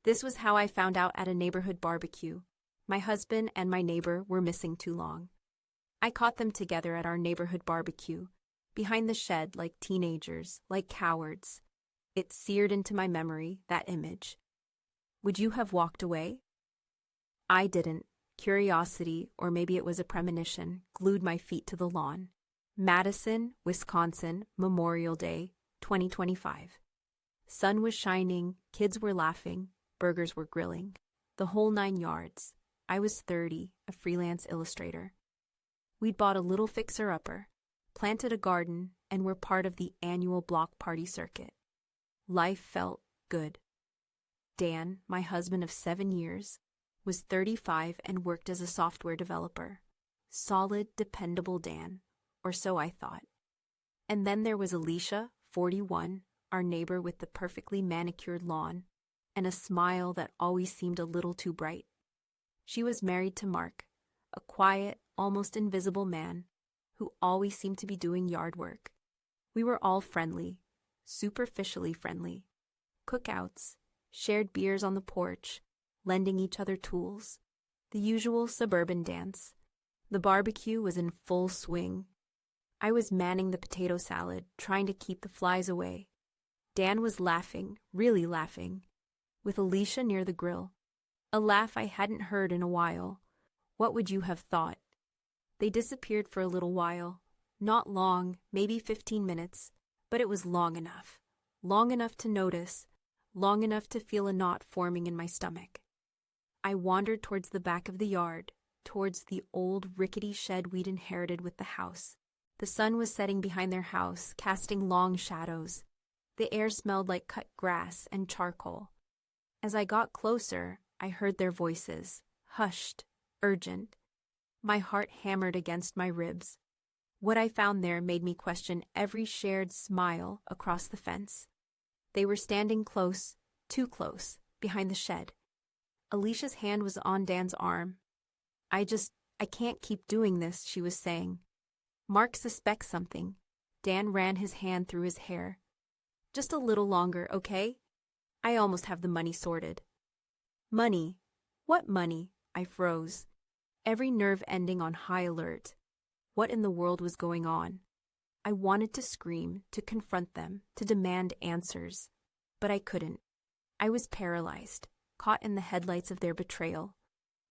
This was how I found out at a neighborhood barbecue. My husband and my neighbor were missing too long. I caught them together at our neighborhood barbecue, behind the shed like teenagers, like cowards. It seared into my memory, that image. Would you have walked away? I didn't. Curiosity, or maybe it was a premonition, glued my feet to the lawn. Madison, Wisconsin, Memorial Day, 2025. Sun was shining, kids were laughing, burgers were grilling. The whole 9 yards. I was 30, a freelance illustrator. We'd bought a little fixer-upper, planted a garden, and were part of the annual block party circuit. Life felt good. Dan, my husband of 7 years, was 35 and worked as a software developer. Solid, dependable Dan, or so I thought. And then there was Alicia, 41, our neighbor with the perfectly manicured lawn, and a smile that always seemed a little too bright. She was married to Mark, a quiet, almost invisible man who always seemed to be doing yard work. We were all friendly, superficially friendly. Cookouts, shared beers on the porch, lending each other tools, the usual suburban dance. The barbecue was in full swing. I was manning the potato salad, trying to keep the flies away. Dan was laughing, really laughing, with Alicia near the grill. A laugh I hadn't heard in a while. What would you have thought? They disappeared for a little while. Not long, maybe 15 minutes, but it was long enough. Long enough to notice, long enough to feel a knot forming in my stomach. I wandered towards the back of the yard, towards the old rickety shed we'd inherited with the house. The sun was setting behind their house, casting long shadows. The air smelled like cut grass and charcoal. As I got closer, I heard their voices, hushed, urgent. My heart hammered against my ribs. What I found there made me question every shared smile across the fence. They were standing close, too close, behind the shed. Alicia's hand was on Dan's arm. I can't keep doing this, she was saying. Mark suspects something. Dan ran his hand through his hair. Just a little longer, okay? I almost have the money sorted. Money? What money? I froze, every nerve ending on high alert. What in the world was going on? I wanted to scream, to confront them, to demand answers. But I couldn't. I was paralyzed, caught in the headlights of their betrayal.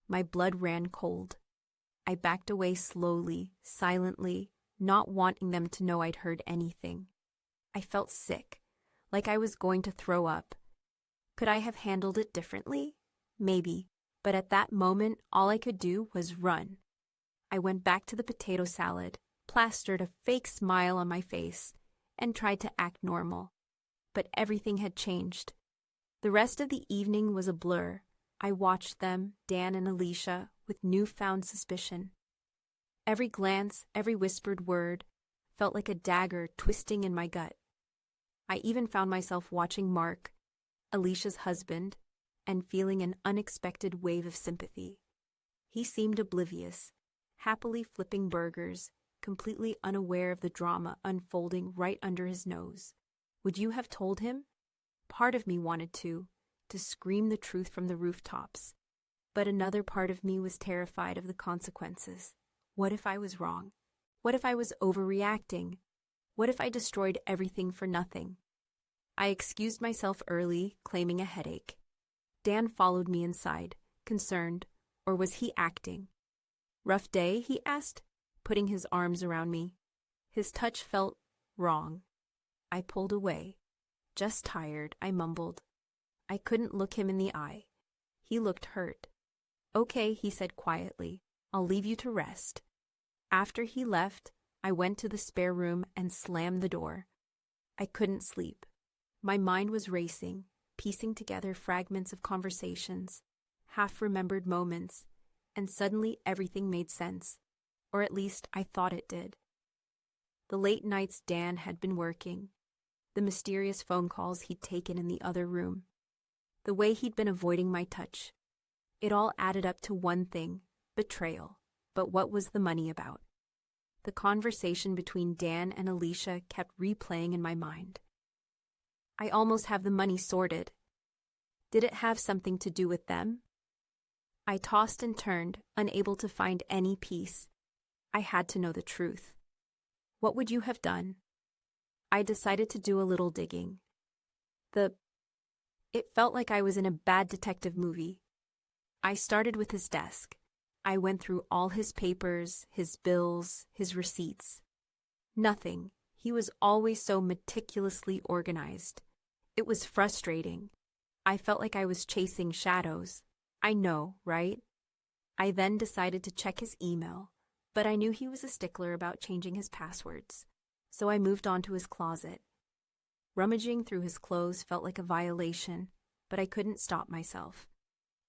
My blood ran cold. I backed away slowly, silently, not wanting them to know I'd heard anything. I felt sick, like I was going to throw up. Could I have handled it differently? Maybe, but at that moment all I could do was run. I went back to the potato salad, plastered a fake smile on my face, and tried to act normal. But everything had changed. The rest of the evening was a blur. I watched them, Dan and Alicia, with newfound suspicion. Every glance, every whispered word, felt like a dagger twisting in my gut. I even found myself watching Mark, Alicia's husband, and feeling an unexpected wave of sympathy. He seemed oblivious, happily flipping burgers, completely unaware of the drama unfolding right under his nose. Would you have told him? Part of me wanted to scream the truth from the rooftops. But another part of me was terrified of the consequences. What if I was wrong? What if I was overreacting? What if I destroyed everything for nothing? I excused myself early, claiming a headache. Dan followed me inside, concerned, or was he acting? Rough day, he asked, putting his arms around me. His touch felt wrong. I pulled away. Just tired, I mumbled. I couldn't look him in the eye. He looked hurt. Okay, he said quietly. I'll leave you to rest. After he left, I went to the spare room and slammed the door. I couldn't sleep. My mind was racing, piecing together fragments of conversations, half-remembered moments, and suddenly everything made sense, or at least I thought it did. The late nights Dan had been working, the mysterious phone calls he'd taken in the other room, the way he'd been avoiding my touch. It all added up to one thing, betrayal. But what was the money about? The conversation between Dan and Alicia kept replaying in my mind. I almost have the money sorted. Did it have something to do with them? I tossed and turned, unable to find any peace. I had to know the truth. What would you have done? I decided to do a little digging. It felt like I was in a bad detective movie. I started with his desk. I went through all his papers, his bills, his receipts. Nothing. He was always so meticulously organized. It was frustrating. I felt like I was chasing shadows. I know, right? I then decided to check his email, but I knew he was a stickler about changing his passwords, so I moved on to his closet. Rummaging through his clothes felt like a violation, but I couldn't stop myself.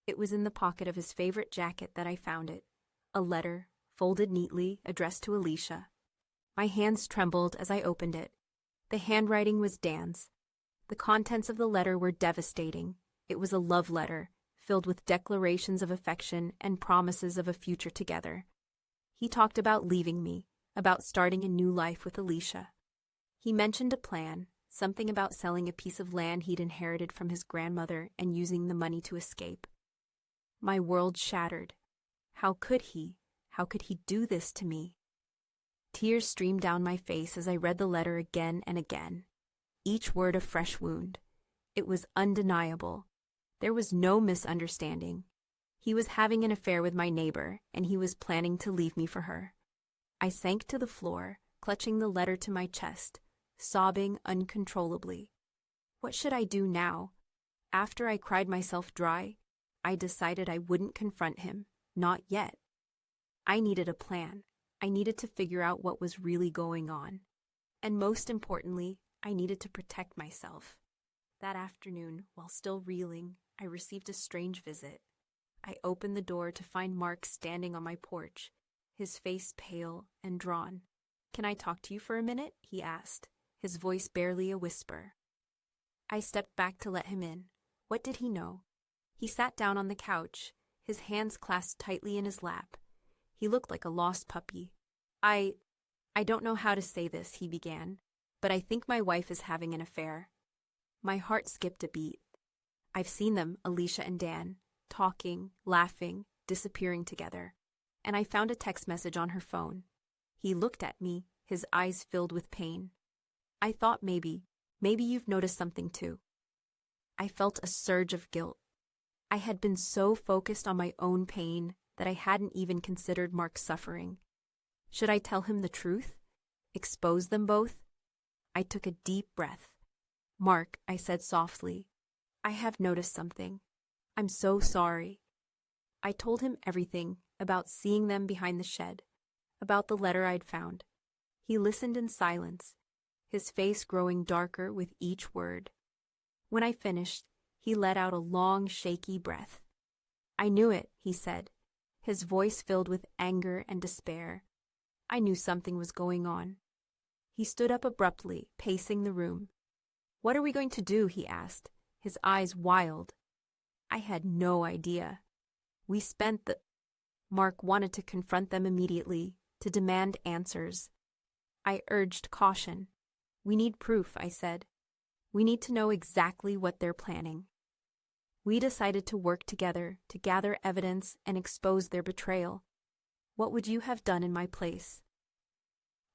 It was in the pocket of his favorite jacket that I found it, a letter, folded neatly, addressed to Alicia. My hands trembled as I opened it. The handwriting was Dan's. The contents of the letter were devastating. It was a love letter, filled with declarations of affection and promises of a future together. He talked about leaving me, about starting a new life with Alicia. He mentioned a plan, something about selling a piece of land he'd inherited from his grandmother and using the money to escape. My world shattered. How could he? How could he do this to me? Tears streamed down my face as I read the letter again and again. Each word a fresh wound. It was undeniable. There was no misunderstanding. He was having an affair with my neighbor, and he was planning to leave me for her. I sank to the floor, clutching the letter to my chest, sobbing uncontrollably. What should I do now? After I cried myself dry, I decided I wouldn't confront him, not yet. I needed a plan. I needed to figure out what was really going on. And most importantly, I needed to protect myself. That afternoon, while still reeling, I received a strange visit. I opened the door to find Mark standing on my porch, his face pale and drawn. "Can I talk to you for a minute?" he asked, his voice barely a whisper. I stepped back to let him in. What did he know? He sat down on the couch, his hands clasped tightly in his lap. He looked like a lost puppy. I don't know how to say this," he began, "but I think my wife is having an affair." My heart skipped a beat. I've seen them, Alicia and Dan, talking, laughing, disappearing together. And I found a text message on her phone. He looked at me, his eyes filled with pain. I thought maybe you've noticed something too. I felt a surge of guilt. I had been so focused on my own pain that I hadn't even considered Mark's suffering. Should I tell him the truth? Expose them both? I took a deep breath. "Mark," I said softly, "I have noticed something. I'm so sorry." I told him everything about seeing them behind the shed, about the letter I'd found. He listened in silence, his face growing darker with each word. When I finished, he let out a long, shaky breath. "I knew it," he said, his voice filled with anger and despair. I knew something was going on. He stood up abruptly, pacing the room. "What are we going to do?" he asked, his eyes wild. I had no idea. We spent the... Mark wanted to confront them immediately, to demand answers. I urged caution. "We need proof," I said. "We need to know exactly what they're planning." We decided to work together to gather evidence and expose their betrayal. What would you have done in my place?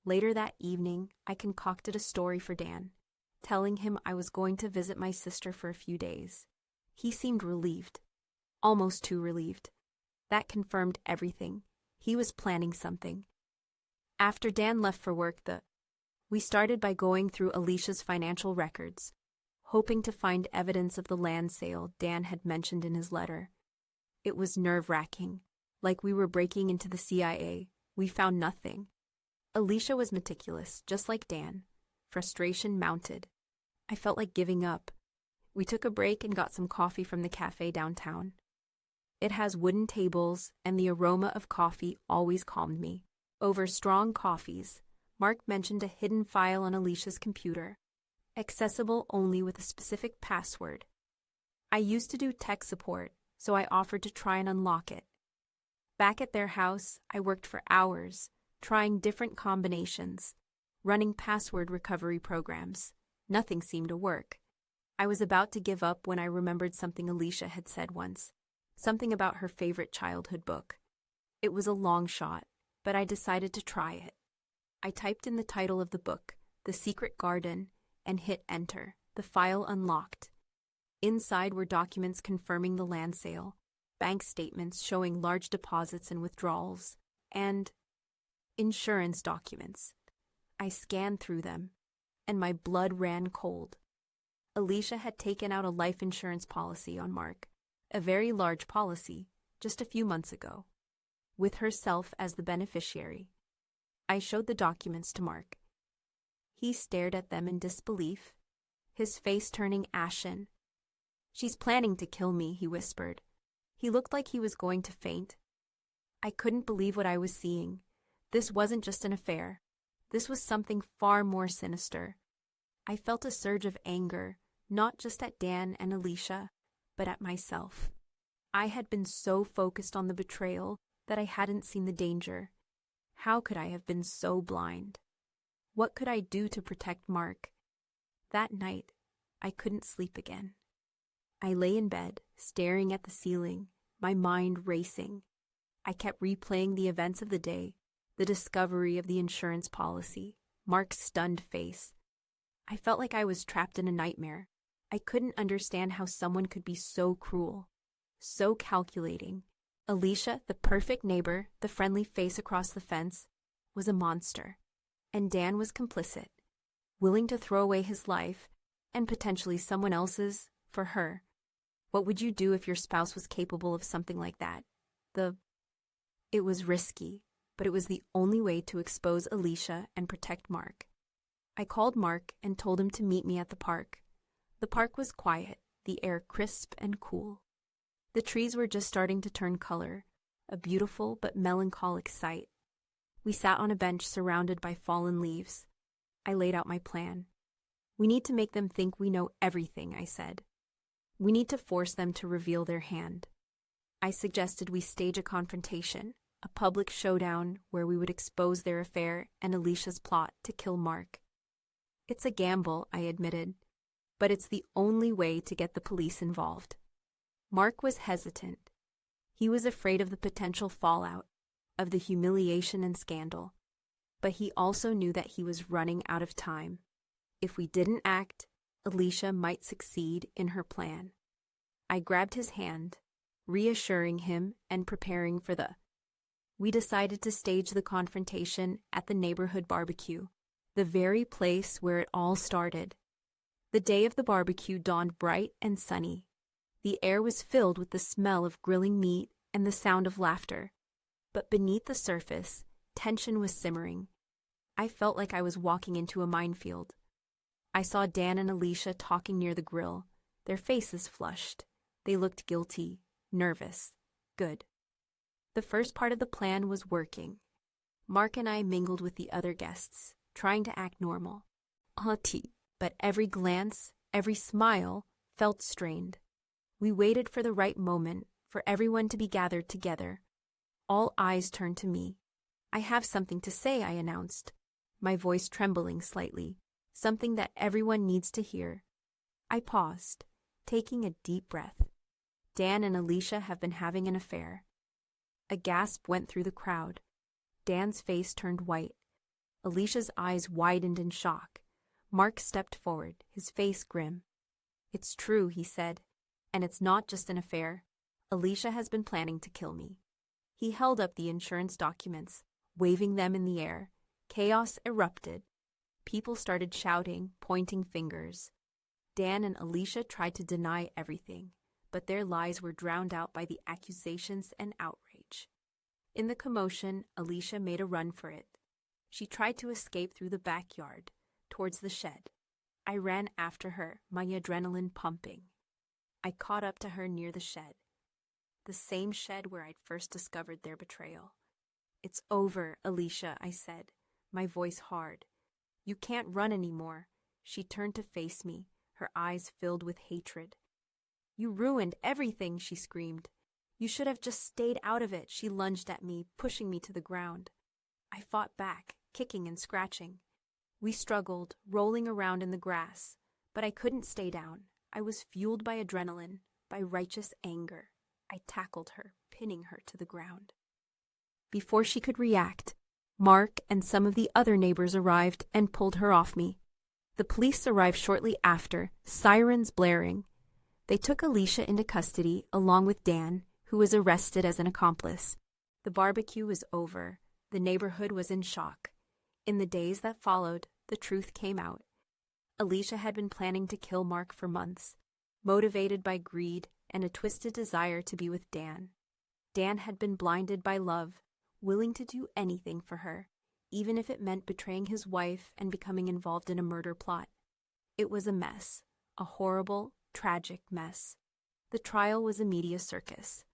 Later that evening, I concocted a story for Dan, telling him I was going to visit my sister for a few days. He seemed relieved, almost too relieved. That confirmed everything. He was planning something. After Dan left for work, we started by going through Alicia's financial records, hoping to find evidence of the land sale Dan had mentioned in his letter. It was nerve-wracking, like we were breaking into the CIA. We found nothing. Alicia was meticulous, just like Dan. Frustration mounted. I felt like giving up. We took a break and got some coffee from the cafe downtown. It has wooden tables, and the aroma of coffee always calmed me. Over strong coffees, Mark mentioned a hidden file on Alicia's computer, accessible only with a specific password. I used to do tech support, so I offered to try and unlock it. Back at their house, I worked for hours, trying different combinations, running password recovery programs. Nothing seemed to work. I was about to give up when I remembered something Alicia had said once, something about her favorite childhood book. It was a long shot, but I decided to try it. I typed in the title of the book, The Secret Garden, and hit enter. The file unlocked. Inside were documents confirming the land sale, bank statements showing large deposits and withdrawals, and insurance documents. I scanned through them, and my blood ran cold. Alicia had taken out a life insurance policy on Mark, a very large policy, just a few months ago, with herself as the beneficiary. I showed the documents to Mark. He stared at them in disbelief, his face turning ashen. "She's planning to kill me," he whispered. He looked like he was going to faint. I couldn't believe what I was seeing. This wasn't just an affair. This was something far more sinister. I felt a surge of anger, not just at Dan and Alicia, but at myself. I had been so focused on the betrayal that I hadn't seen the danger. How could I have been so blind? What could I do to protect Mark? That night, I couldn't sleep again. I lay in bed, staring at the ceiling, my mind racing. I kept replaying the events of the day, the discovery of the insurance policy, Mark's stunned face. I felt like I was trapped in a nightmare. I couldn't understand how someone could be so cruel, so calculating. Alicia, the perfect neighbor, the friendly face across the fence, was a monster. And Dan was complicit, willing to throw away his life, and potentially someone else's, for her. What would you do if your spouse was capable of something like that? It was risky, but it was the only way to expose Alicia and protect Mark. I called Mark and told him to meet me at the park. The park was quiet, the air crisp and cool. The trees were just starting to turn color, a beautiful but melancholic sight. We sat on a bench surrounded by fallen leaves. I laid out my plan. "We need to make them think we know everything," I said. "We need to force them to reveal their hand." I suggested we stage a confrontation, a public showdown where we would expose their affair and Alicia's plot to kill Mark. "It's a gamble," I admitted, "but it's the only way to get the police involved." Mark was hesitant. He was afraid of the potential fallout, of the humiliation and scandal, but he also knew that he was running out of time. If we didn't act, Alicia might succeed in her plan. I grabbed his hand, reassuring him and preparing for We decided to stage the confrontation at the neighborhood barbecue, the very place where it all started. The day of the barbecue dawned bright and sunny. The air was filled with the smell of grilling meat and the sound of laughter. But beneath the surface, tension was simmering. I felt like I was walking into a minefield. I saw Dan and Alicia talking near the grill, their faces flushed. They looked guilty, nervous. Good. The first part of the plan was working. Mark and I mingled with the other guests, trying to act normal. But every glance, every smile, felt strained. We waited for the right moment, for everyone to be gathered together. All eyes turned to me. "I have something to say," I announced, my voice trembling slightly, something that everyone needs to hear. I paused, taking a deep breath. Dan and Alicia have been having an affair. A gasp went through the crowd. Dan's face turned white. Alicia's eyes widened in shock. Mark stepped forward, his face grim. "It's true," he said, "and it's not just an affair. Alicia has been planning to kill me." He held up the insurance documents, waving them in the air. Chaos erupted. People started shouting, pointing fingers. Dan and Alicia tried to deny everything, but their lies were drowned out by the accusations and outrage. In the commotion, Alicia made a run for it. She tried to escape through the backyard, towards the shed. I ran after her, my adrenaline pumping. I caught up to her near the shed. The same shed where I'd first discovered their betrayal. "It's over, Alicia," I said, my voice hard. "You can't run anymore." She turned to face me, her eyes filled with hatred. "You ruined everything," she screamed. "You should have just stayed out of it." She lunged at me, pushing me to the ground. I fought back, kicking and scratching. We struggled, rolling around in the grass, but I couldn't stay down. I was fueled by adrenaline, by righteous anger. I tackled her, pinning her to the ground. Before she could react, Mark and some of the other neighbors arrived and pulled her off me. The police arrived shortly after, sirens blaring. They took Alicia into custody along with Dan, who was arrested as an accomplice. The barbecue was over. The neighborhood was in shock. In the days that followed, the truth came out. Alicia had been planning to kill Mark for months, motivated by greed and a twisted desire to be with Dan. Dan had been blinded by love, willing to do anything for her, even if it meant betraying his wife and becoming involved in a murder plot. It was a mess, a horrible, tragic mess. The trial was a media circus.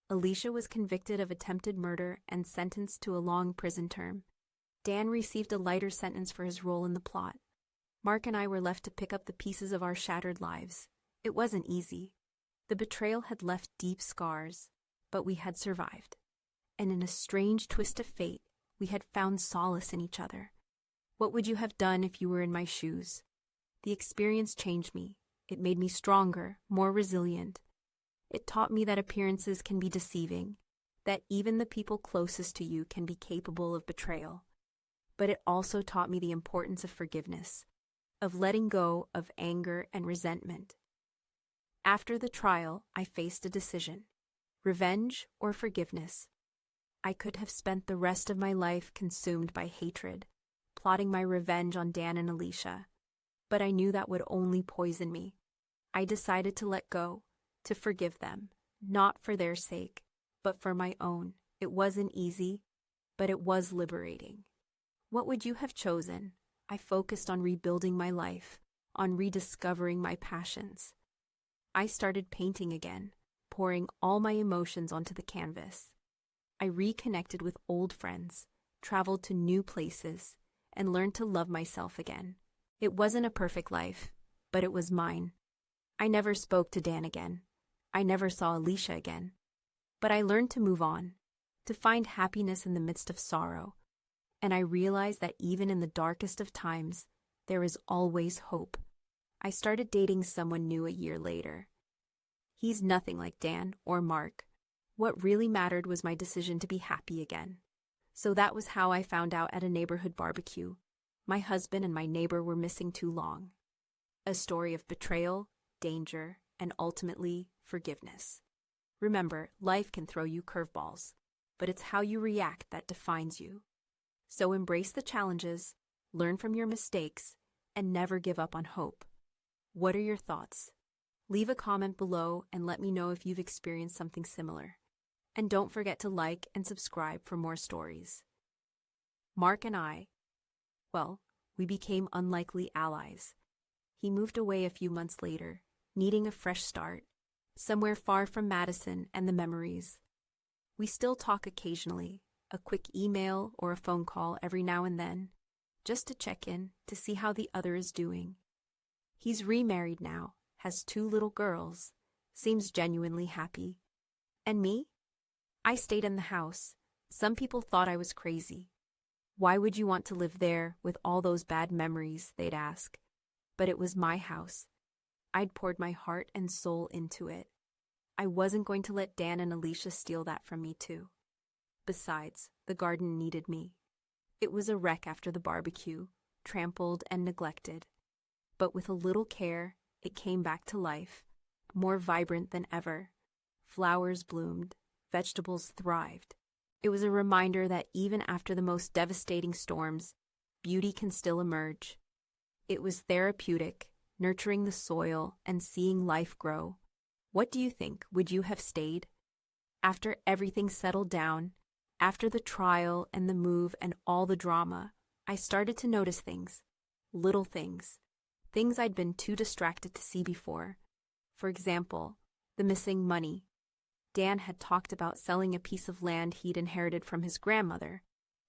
Alicia was convicted of attempted murder and sentenced to a long prison term. Dan received a lighter sentence for his role in the plot. Mark and I were left to pick up the pieces of our shattered lives. It wasn't easy. The betrayal had left deep scars, but we had survived. And in a strange twist of fate, we had found solace in each other. What would you have done if you were in my shoes? The experience changed me. It made me stronger, more resilient. It taught me that appearances can be deceiving, that even the people closest to you can be capable of betrayal. But it also taught me the importance of forgiveness, of letting go of anger and resentment. After the trial, I faced a decision: revenge or forgiveness. I could have spent the rest of my life consumed by hatred, plotting my revenge on Dan and Alicia. But I knew that would only poison me. I decided to let go, to forgive them, not for their sake, but for my own. It wasn't easy, but it was liberating. What would you have chosen? I focused on rebuilding my life, on rediscovering my passions. I started painting again, pouring all my emotions onto the canvas. I reconnected with old friends, traveled to new places, and learned to love myself again. It wasn't a perfect life, but it was mine. I never spoke to Dan again. I never saw Alicia again. But I learned to move on, to find happiness in the midst of sorrow. And I realized that even in the darkest of times, there is always hope. I started dating someone new a year later. He's nothing like Dan or Mark. What really mattered was my decision to be happy again. So that was how I found out at a neighborhood barbecue. My husband and my neighbor were missing too long. A story of betrayal, danger, and ultimately, forgiveness. Remember, life can throw you curveballs, but it's how you react that defines you. So embrace the challenges, learn from your mistakes, and never give up on hope. What are your thoughts? Leave a comment below and let me know if you've experienced something similar. And don't forget to like and subscribe for more stories. Mark and I, we became unlikely allies. He moved away a few months later, needing a fresh start, somewhere far from Madison and the memories. We still talk occasionally, a quick email or a phone call every now and then, just to check in to see how the other is doing. He's remarried now, has 2 little girls, seems genuinely happy. And me? I stayed in the house. Some people thought I was crazy. Why would you want to live there with all those bad memories, they'd ask. But it was my house. I'd poured my heart and soul into it. I wasn't going to let Dan and Alicia steal that from me too. Besides, the garden needed me. It was a wreck after the barbecue, trampled and neglected. But with a little care, it came back to life, more vibrant than ever. Flowers bloomed, vegetables thrived. It was a reminder that even after the most devastating storms, beauty can still emerge. It was therapeutic, nurturing the soil and seeing life grow. What do you think? Would you have stayed? After everything settled down, after the trial and the move and all the drama, I started to notice things, little things, things I'd been too distracted to see before. For example, the missing money. Dan had talked about selling a piece of land he'd inherited from his grandmother,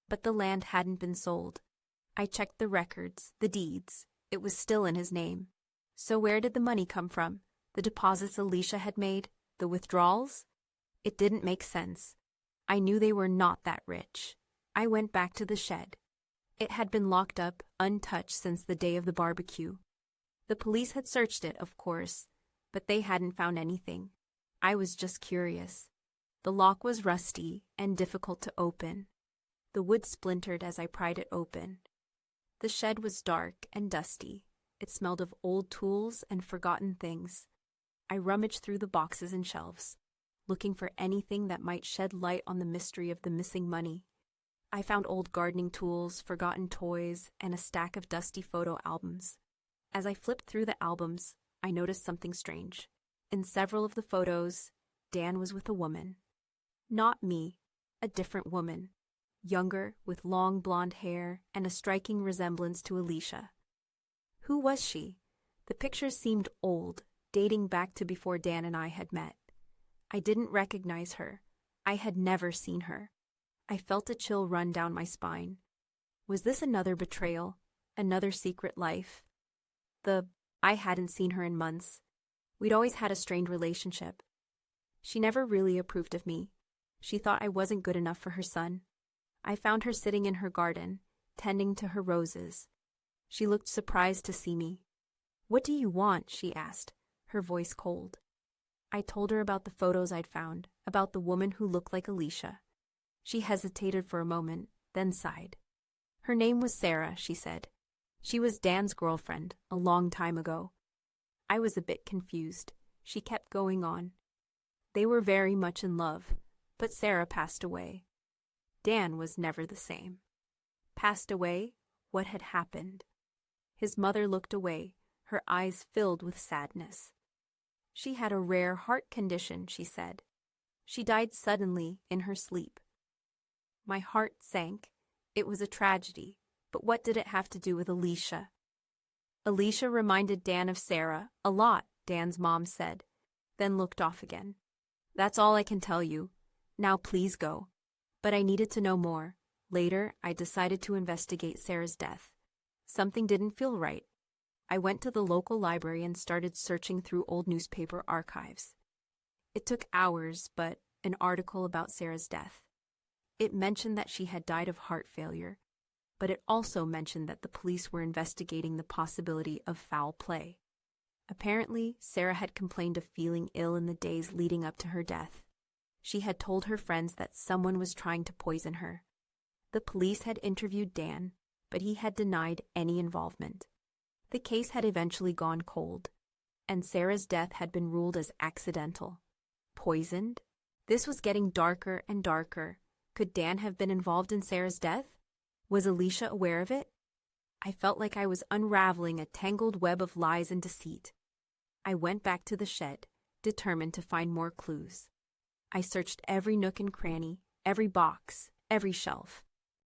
but the land hadn't been sold. I checked the records, the deeds. It was still in his name. So where did the money come from? The deposits Alicia had made? The withdrawals? It didn't make sense. I knew they were not that rich. I went back to the shed. It had been locked up, untouched since the day of the barbecue. The police had searched it, of course, but they hadn't found anything. I was just curious. The lock was rusty and difficult to open. The wood splintered as I pried it open. The shed was dark and dusty. It smelled of old tools and forgotten things. I rummaged through the boxes and shelves, looking for anything that might shed light on the mystery of the missing money. I found old gardening tools, forgotten toys, and a stack of dusty photo albums. As I flipped through the albums, I noticed something strange. In several of the photos, Dan was with a woman. Not me, a different woman. Younger, with long blonde hair and a striking resemblance to Alicia. Who was she? The pictures seemed old, dating back to before Dan and I had met. I didn't recognize her. I had never seen her. I felt a chill run down my spine. Was this another betrayal? Another secret life? I hadn't seen her in months. We'd always had a strained relationship. She never really approved of me. She thought I wasn't good enough for her son. I found her sitting in her garden, tending to her roses. She looked surprised to see me. "What do you want?" she asked, her voice cold. I told her about the photos I'd found, about the woman who looked like Alicia. She hesitated for a moment, then sighed. Her name was Sarah, she said. She was Dan's girlfriend, a long time ago. I was a bit confused. She kept going on. They were very much in love, but Sarah passed away. Dan was never the same. Passed away? What had happened? His mother looked away, her eyes filled with sadness. She had a rare heart condition, she said. She died suddenly in her sleep. My heart sank. It was a tragedy, but what did it have to do with Alicia? Alicia reminded Dan of Sarah, a lot, Dan's mom said, then looked off again. That's all I can tell you. Now please go. But I needed to know more. Later, I decided to investigate Sarah's death. Something didn't feel right. I went to the local library and started searching through old newspaper archives. It took hours, but an article about Sarah's death. It mentioned that she had died of heart failure, but it also mentioned that the police were investigating the possibility of foul play. Apparently, Sarah had complained of feeling ill in the days leading up to her death. She had told her friends that someone was trying to poison her. The police had interviewed Dan, but he had denied any involvement. The case had eventually gone cold, and Sarah's death had been ruled as accidental. Poisoned? This was getting darker and darker. Could Dan have been involved in Sarah's death? Was Alicia aware of it? I felt like I was unraveling a tangled web of lies and deceit. I went back to the shed, determined to find more clues. I searched every nook and cranny, every box, every shelf.